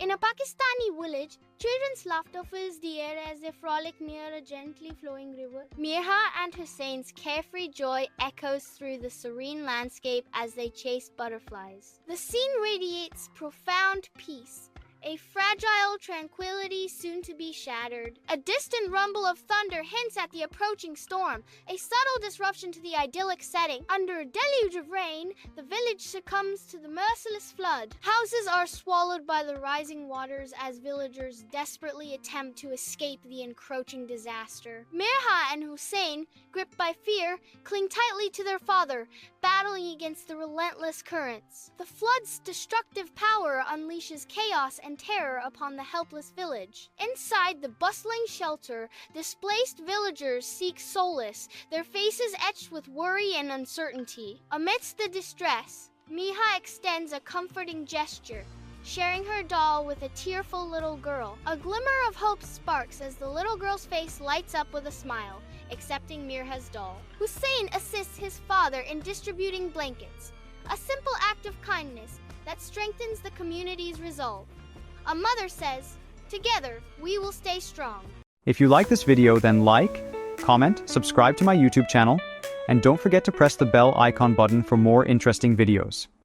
In a Pakistani village, children's laughter fills the air as they frolic near a gently flowing river. Mirha and Hussein's carefree joy echoes through the serene landscape as they chase butterflies. The scene radiates profound peace, a fragile tranquility soon to be shattered. A distant rumble of thunder hints at the approaching storm, a subtle disruption to the idyllic setting. Under a deluge of rain, the village succumbs to the merciless flood. Houses are swallowed by the rising waters as villagers desperately attempt to escape the encroaching disaster. Mirha and Hussein, gripped by fear, cling tightly to their father, battling against the relentless currents. The flood's destructive power unleashes chaos and terror upon the helpless village. Inside the bustling shelter, displaced villagers seek solace, their faces etched with worry and uncertainty. Amidst the distress, Miha extends a comforting gesture, sharing her doll with a tearful little girl. A glimmer of hope sparks as the little girl's face lights up with a smile, accepting Mirha's doll. Hussein assists his father in distributing blankets, a simple act of kindness that strengthens the community's resolve. A mother says, "Together, we will stay strong." If you like this video, then like, comment, subscribe to my YouTube channel, and don't forget to press the bell icon button for more interesting videos.